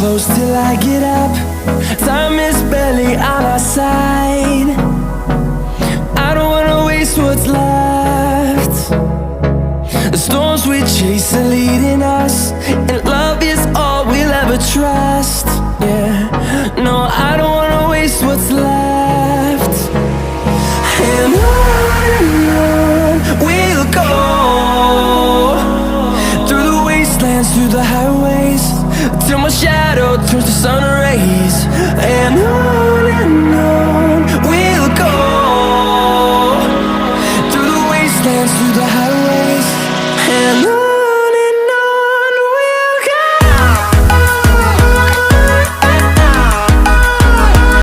close till I get up. Time is barely on our side. I don't wanna waste what's left. The storms we chase are leading us, and love is all we'll ever trust. Yeah, no, I don't wanna waste what's left. And on we'll go, through the wastelands, through the highways, till my shadow turns to sun